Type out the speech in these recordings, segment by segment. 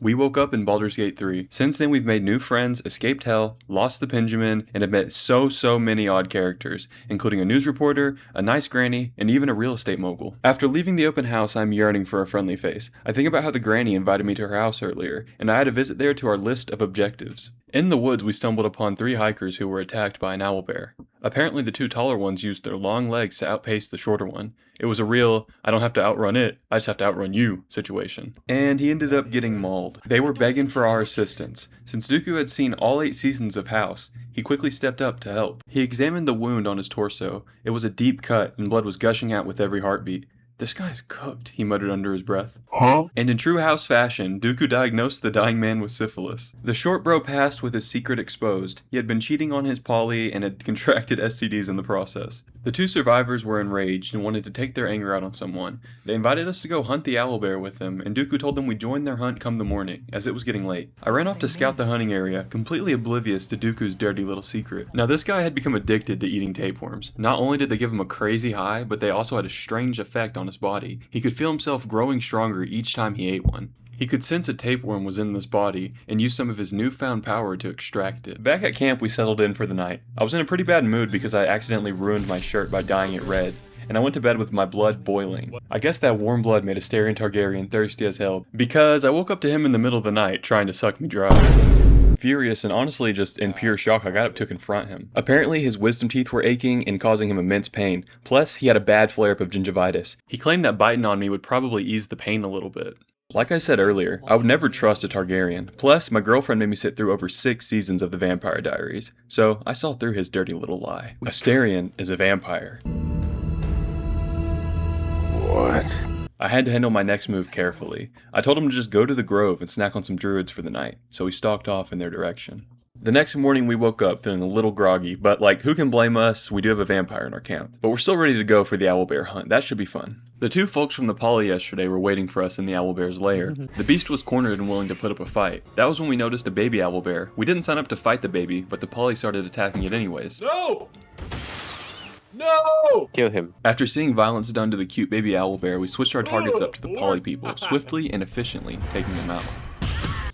We woke up in Baldur's Gate 3. Since then we've made new friends, escaped hell, lost the Pendulum, and have met so many odd characters, including a news reporter, a nice granny, and even a real estate mogul. After leaving the open house, I'm yearning for a friendly face. I think about how the granny invited me to her house earlier, and I had a visit there to our list of objectives. In the woods, we stumbled upon 3 hikers who were attacked by an owlbear. Apparently the 2 taller ones used their long legs to outpace the shorter one. It was a real, I don't have to outrun it, I just have to outrun you situation. And he ended up getting mauled. They were begging for our assistance. Since Dooku had seen all 8 seasons of House, he quickly stepped up to help. He examined the wound on his torso. It was a deep cut, and blood was gushing out with every heartbeat. "This guy's cooked," he muttered under his breath. Huh? And in true House fashion, Dooku diagnosed the dying man with syphilis. The short bro passed with his secret exposed. He had been cheating on his poly and had contracted STDs in the process. The 2 survivors were enraged and wanted to take their anger out on someone. They invited us to go hunt the owlbear with them, and Dooku told them we'd join their hunt come the morning, as it was getting late. I ran off to scout the hunting area, completely oblivious to Dooku's dirty little secret. Now this guy had become addicted to eating tapeworms. Not only did they give him a crazy high, but they also had a strange effect on his body. He could feel himself growing stronger each time he ate one. He could sense a tapeworm was in this body and used some of his newfound power to extract it. Back at camp, we settled in for the night. I was in a pretty bad mood because I accidentally ruined my shirt by dyeing it red, and I went to bed with my blood boiling. I guess that warm blood made Asterion Targaryen thirsty as hell, because I woke up to him in the middle of the night trying to suck me dry. Furious and honestly just in pure shock, I got up to confront him. Apparently his wisdom teeth were aching and causing him immense pain, plus he had a bad flare-up of gingivitis. He claimed that biting on me would probably ease the pain a little bit. Like I said earlier, I would never trust a Targaryen. Plus, my girlfriend made me sit through over 6 seasons of the Vampire Diaries, so I saw through his dirty little lie. Asterion is a vampire. What? I had to handle my next move carefully. I told him to just go to the grove and snack on some druids for the night, so he stalked off in their direction. The next morning we woke up feeling a little groggy, but like, who can blame us? We do have a vampire in our camp. But we're still ready to go for the owlbear hunt. That should be fun. The 2 folks from the poly yesterday were waiting for us in the owlbear's lair. The beast was cornered and willing to put up a fight. That was when we noticed a baby owlbear. We didn't sign up to fight the baby, but the poly started attacking it anyways. No! No! Kill him. After seeing violence done to the cute baby owlbear, we switched our targets up to the poly people, swiftly and efficiently taking them out.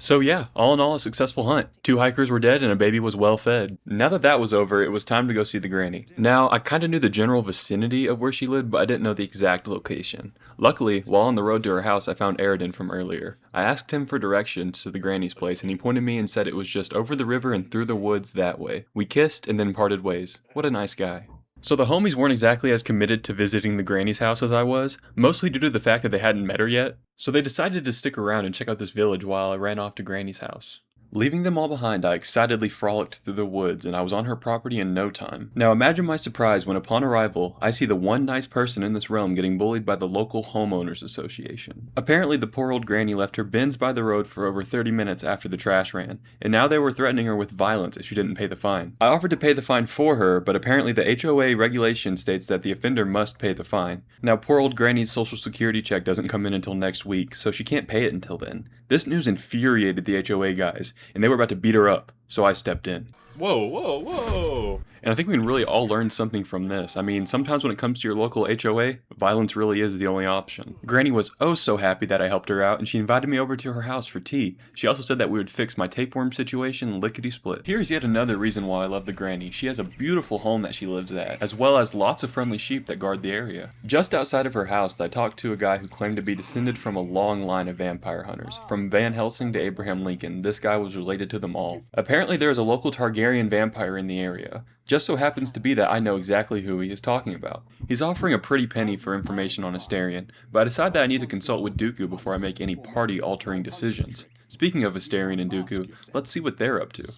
So yeah, all in all a successful hunt. 2 hikers were dead and a baby was well fed. Now that that was over, it was time to go see the granny. Now, I kinda knew the general vicinity of where she lived, but I didn't know the exact location. Luckily, while on the road to her house, I found Aridin from earlier. I asked him for directions to the granny's place and he pointed me and said it was just over the river and through the woods that way. We kissed and then parted ways. What a nice guy. So the homies weren't exactly as committed to visiting the granny's house as I was, mostly due to the fact that they hadn't met her yet, so they decided to stick around and check out this village while I ran off to Granny's house. Leaving them all behind, I excitedly frolicked through the woods and I was on her property in no time. Now imagine my surprise when upon arrival, I see the one nice person in this realm getting bullied by the local homeowners association. Apparently the poor old granny left her bins by the road for over 30 minutes after the trash ran, and now they were threatening her with violence if she didn't pay the fine. I offered to pay the fine for her, but apparently the HOA regulation states that the offender must pay the fine. Now poor old granny's social security check doesn't come in until next week, so she can't pay it until then. This news infuriated the HOA guys, and they were about to beat her up, so I stepped in. Whoa, whoa, whoa! And I think we can really all learn something from this. I mean, sometimes when it comes to your local HOA, violence really is the only option. Granny was oh so happy that I helped her out, and she invited me over to her house for tea. She also said that we would fix my tapeworm situation lickety-split. Here's yet another reason why I love the granny. She has a beautiful home that she lives at, as well as lots of friendly sheep that guard the area. Just outside of her house, I talked to a guy who claimed to be descended from a long line of vampire hunters. From Van Helsing to Abraham Lincoln, this guy was related to them all. Apparently there is a local Targaryen vampire in the area. Just so happens to be that I know exactly who he is talking about. He's offering a pretty penny for information on Asterion, but I decide that I need to consult with Dooku before I make any party-altering decisions. Speaking of Asterion and Dooku, let's see what they're up to.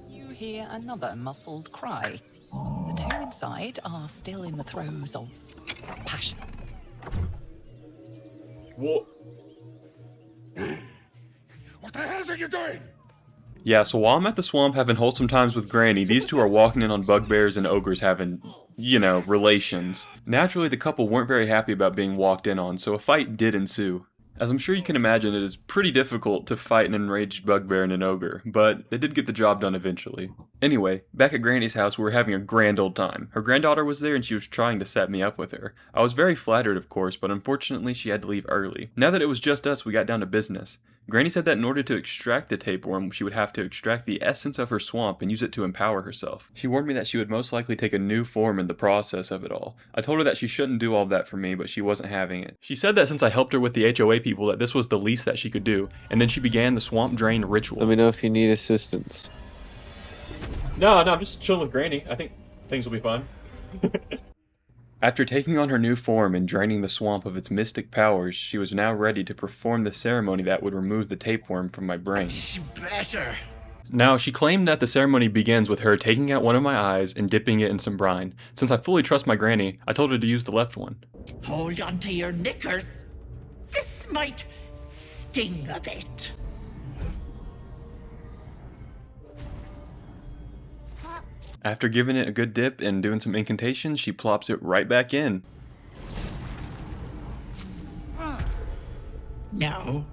You hear another muffled cry. The 2 inside are still in the throes of passion. What? What the hell are you doing? Yeah, so while I'm at the swamp having wholesome times with Granny, these 2 are walking in on bugbears and ogres having, you know, relations. Naturally, the couple weren't very happy about being walked in on, so a fight did ensue. As I'm sure you can imagine, it is pretty difficult to fight an enraged bugbear and an ogre, but they did get the job done eventually. Anyway, back at Granny's house, we were having a grand old time. Her granddaughter was there and she was trying to set me up with her. I was very flattered, of course, but unfortunately she had to leave early. Now that it was just us, we got down to business. Granny said that in order to extract the tapeworm, she would have to extract the essence of her swamp and use it to empower herself. She warned me that she would most likely take a new form in the process of it all. I told her that she shouldn't do all of that for me, but she wasn't having it. She said that since I helped her with the HOA people that this was the least that she could do, and then she began the swamp drain ritual. Let me know if you need assistance. No, I'm just chilling with Granny. I think things will be fine. After taking on her new form and draining the swamp of its mystic powers, she was now ready to perform the ceremony that would remove the tapeworm from my brain. Better. Now, she claimed that the ceremony begins with her taking out one of my eyes and dipping it in some brine. Since I fully trust my granny, I told her to use the left one. Hold on to your knickers. This might sting a bit. After giving it a good dip and doing some incantations, she plops it right back in. No,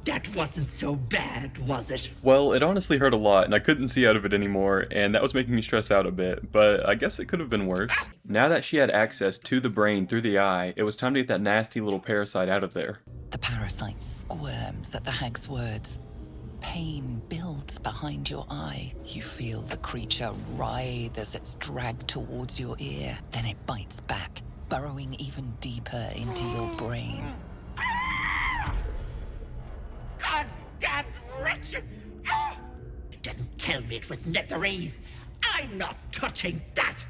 that wasn't so bad, was it? Well, it honestly hurt a lot, and I couldn't see out of it anymore, and that was making me stress out a bit, but I guess it could have been worse. Now that she had access to the brain through the eye, it was time to get that nasty little parasite out of there. The parasite squirms at the hag's words. Pain builds behind your eye. You feel the creature writhe as it's dragged towards your ear. Then it bites back, burrowing even deeper into your brain. Goddamn wretched! Ah! Didn't tell me it was netherese. I'm not touching that!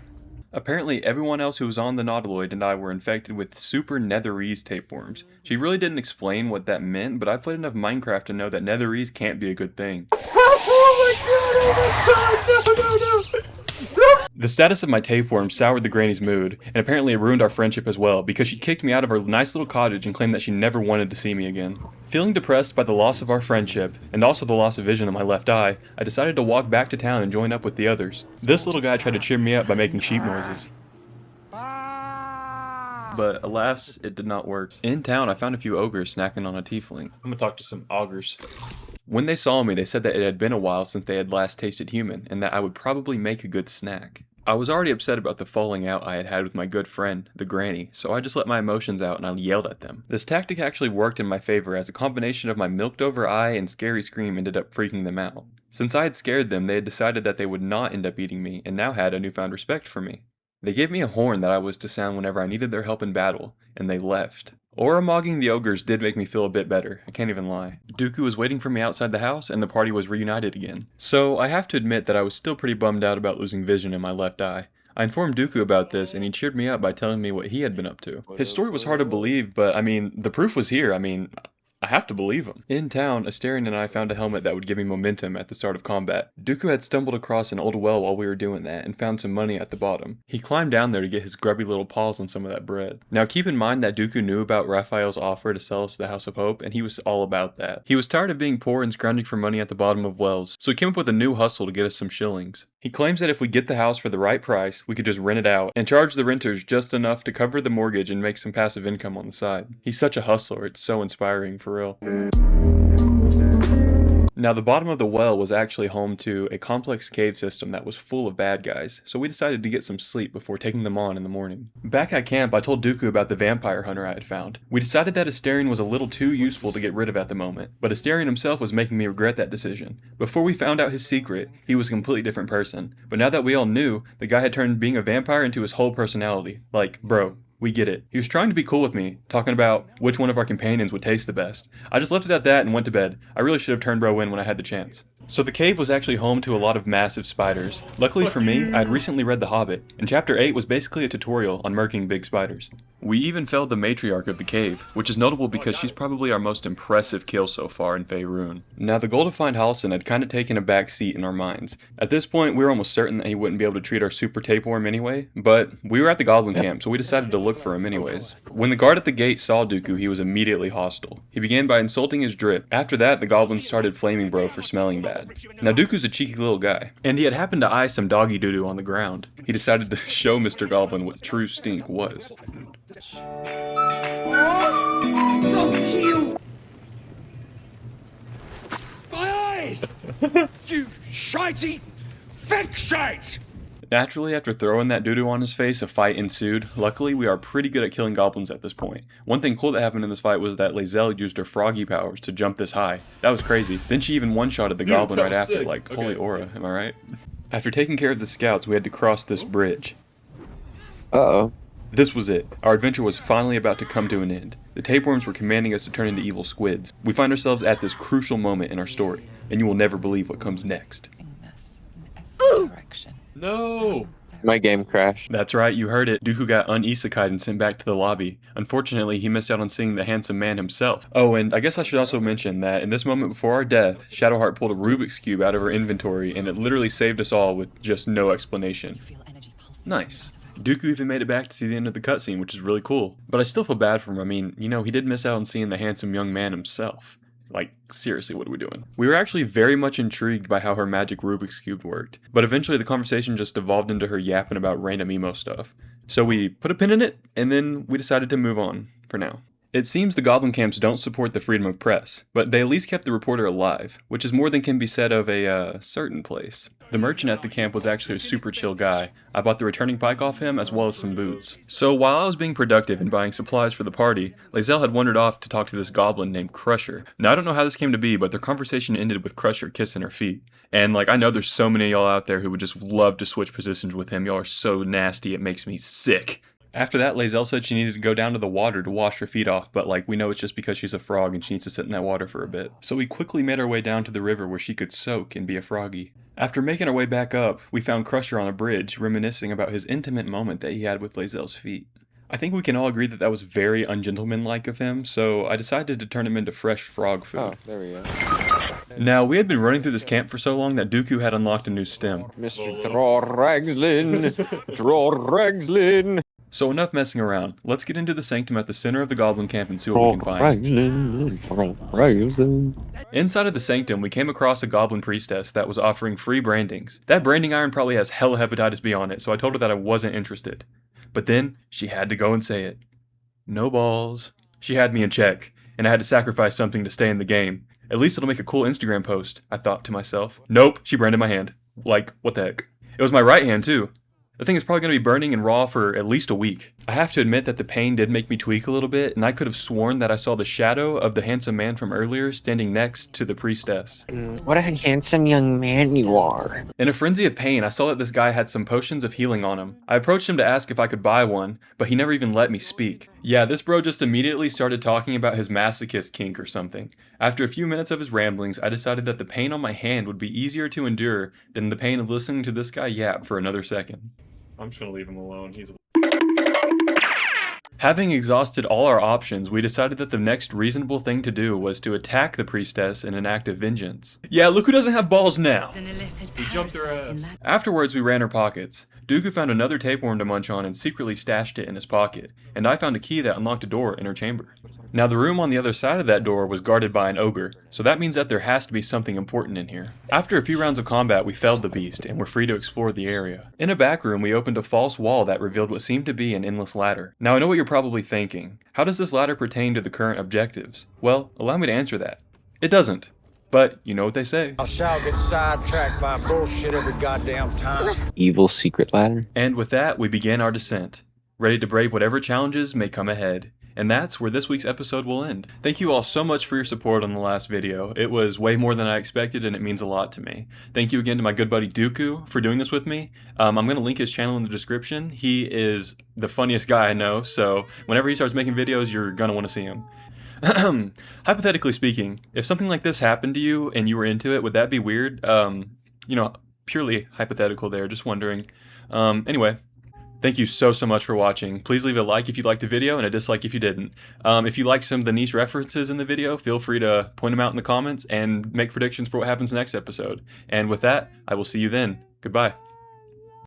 Apparently, everyone else who was on the Nautiloid and I were infected with super netherese tapeworms. She really didn't explain what that meant, but I played enough Minecraft to know that netherese can't be a good thing. The status of my tapeworm soured the granny's mood, and apparently it ruined our friendship as well, because she kicked me out of her nice little cottage and claimed that she never wanted to see me again. Feeling depressed by the loss of our friendship, and also the loss of vision in my left eye, I decided to walk back to town and join up with the others. This little guy tried to cheer me up by making sheep noises. But alas, it did not work. In town, I found a few ogres snacking on a tiefling. I'm gonna talk to some augurs. When they saw me, they said that it had been a while since they had last tasted human, and that I would probably make a good snack. I was already upset about the falling out I had had with my good friend, the granny, so I just let my emotions out and I yelled at them. This tactic actually worked in my favor, as a combination of my milked over eye and scary scream ended up freaking them out. Since I had scared them, they had decided that they would not end up eating me, and now had a newfound respect for me. They gave me a horn that I was to sound whenever I needed their help in battle, and they left. Oromogging the ogres did make me feel a bit better, I can't even lie. Dooku was waiting for me outside the house, and the party was reunited again. So I have to admit that I was still pretty bummed out about losing vision in my left eye. I informed Dooku about this, and he cheered me up by telling me what he had been up to. His story was hard to believe, but the proof was here. I have to believe him. In town, Asterion and I found a helmet that would give me momentum at the start of combat. Dooku had stumbled across an old well while we were doing that, and found some money at the bottom. He climbed down there to get his grubby little paws on some of that bread. Now keep in mind that Dooku knew about Raphael's offer to sell us the House of Hope, and he was all about that. He was tired of being poor and scrounging for money at the bottom of wells, so he came up with a new hustle to get us some shillings. He claims that if we get the house for the right price, we could just rent it out, and charge the renters just enough to cover the mortgage and make some passive income on the side. He's such a hustler, it's so inspiring for real. Now, the bottom of the well was actually home to a complex cave system that was full of bad guys, so we decided to get some sleep before taking them on in the morning. Back at camp, I told Dooku about the vampire hunter I had found. We decided that Asterion was a little too useful to get rid of at the moment, but Asterion himself was making me regret that decision. Before we found out his secret, he was a completely different person, but now that we all knew, the guy had turned being a vampire into his whole personality. Like, bro, we get it. He was trying to be cool with me, talking about which one of our companions would taste the best. I just left it at that and went to bed. I really should have turned bro in when I had the chance. So the cave was actually home to a lot of massive spiders. Luckily for me, I had recently read The Hobbit, and chapter 8 was basically a tutorial on murking big spiders. We even felled the matriarch of the cave, which is notable because she's probably our most impressive kill so far in Faerun. Now the goal to find Halsin had kinda taken a back seat in our minds. At this point, we were almost certain that he wouldn't be able to treat our super tapeworm anyway, but we were at the goblin camp, so we decided to look for him anyways. When the guard at the gate saw Dooku, he was immediately hostile. He began by insulting his drip. After that, the goblins started flaming bro for smelling bad. Now Dooku's a cheeky little guy, and he had happened to eye some doggy doo-doo on the ground. He decided to show Mr. Goblin what true stink was. So cute! My eyes! You shitey fake shite! Naturally, after throwing that doo-doo on his face, a fight ensued. Luckily, we are pretty good at killing goblins at this point. One thing cool that happened in this fight was that Lae'zel used her froggy powers to jump this high. That was crazy. Then she even one-shotted the goblin right after, sick. like, Okay. holy aura, am I right? After taking care of the scouts, we had to cross this bridge. Uh-oh. This was it. Our adventure was finally about to come to an end. The tapeworms were commanding us to turn into evil squids. We find ourselves at this crucial moment in our story, and you will never believe what comes next. Nothingness in every direction. No! My game crashed. That's right, you heard it. Dooku got un-isekai'd and sent back to the lobby. Unfortunately, he missed out on seeing the handsome man himself. Oh, and I guess I should also mention that in this moment before our death, Shadowheart pulled a Rubik's Cube out of her inventory, and it literally saved us all with just no explanation. You feel energy pulsing Nice. throughout of it. Dooku even made it back to see the end of the cutscene, which is really cool. But I still feel bad for him. I mean, you know, he did miss out on seeing the handsome young man himself. Like, seriously, what are we doing? We were actually very much intrigued by how her magic Rubik's Cube worked, but eventually the conversation just evolved into her yapping about random emo stuff. So we put a pin in it, and then we decided to move on, for now. It seems the goblin camps don't support the freedom of press, but they at least kept the reporter alive, which is more than can be said of a certain place. The merchant at the camp was actually a super chill guy. I bought the returning pike off him as well as some boots. So while I was being productive and buying supplies for the party, Lae'zel had wandered off to talk to this goblin named Crusher. Now I don't know how this came to be, but their conversation ended with Crusher kissing her feet. And like, I know there's so many of y'all out there who would just love to switch positions with him. Y'all are so nasty, it makes me sick. After that, Lae'zel said she needed to go down to the water to wash her feet off, but like, we know it's just because she's a frog and she needs to sit in that water for a bit. So we quickly made our way down to the river where she could soak and be a froggy. After making our way back up, we found Crusher on a bridge, reminiscing about his intimate moment that he had with Lae'zel's feet. I think we can all agree that that was very ungentlemanlike of him, so I decided to turn him into fresh frog food. Oh, there we go. Now, we had been running through this camp for so long that Dooku had unlocked a new stem. Mr. Droragslin! Droragslin! So enough messing around. Let's get into the sanctum at the center of the goblin camp and see what we can find. Droragslin! Inside of the sanctum, we came across a goblin priestess that was offering free brandings. That branding iron probably has hella hepatitis B on it, so I told her that I wasn't interested. But then, she had to go and say it. No balls. She had me in check, and I had to sacrifice something to stay in the game. At least it'll make a cool Instagram post, I thought to myself. Nope, she branded my hand. Like, what the heck? It was my right hand, too. The thing is probably going to be burning and raw for at least a week. I have to admit that the pain did make me tweak a little bit, and I could have sworn that I saw the shadow of the handsome man from earlier standing next to the priestess. What a handsome young man you are. In a frenzy of pain, I saw that this guy had some potions of healing on him. I approached him to ask if I could buy one, but he never even let me speak. Yeah, this bro just immediately started talking about his masochist kink or something. After a few minutes of his ramblings, I decided that the pain on my hand would be easier to endure than the pain of listening to this guy yap for another second. I'm just gonna leave him alone. Having exhausted all our options, we decided that the next reasonable thing to do was to attack the priestess in an act of vengeance. Yeah, look who doesn't have balls now! We jumped her ass. Afterwards, we ran her pockets. Dooku found another tapeworm to munch on and secretly stashed it in his pocket, and I found a key that unlocked a door in her chamber. Now, the room on the other side of that door was guarded by an ogre, so that means that there has to be something important in here. After a few rounds of combat, we felled the beast, and were free to explore the area. In a back room, we opened a false wall that revealed what seemed to be an endless ladder. Now, I know what you're probably thinking. How does this ladder pertain to the current objectives? Well, allow me to answer that. It doesn't. But, you know what they say. I shall get sidetracked by bullshit every goddamn time. Evil secret ladder. And with that, we begin our descent, ready to brave whatever challenges may come ahead. And that's where this week's episode will end. Thank you all so much for your support on the last video. It was way more than I expected, and it means a lot to me. Thank you again to my good buddy Dooku for doing this with me. I'm going to link his channel in the description. He is the funniest guy I know, so whenever he starts making videos, you're going to want to see him. Hypothetically speaking, if something like this happened to you and you were into it, would that be weird? You know, purely hypothetical there, just wondering. Anyway. Thank you so much for watching. Please leave a like if you liked the video and a dislike if you didn't. If you like some of the niche references in the video, feel free to point them out in the comments and make predictions for what happens next episode. And with that, I will see you then. Goodbye.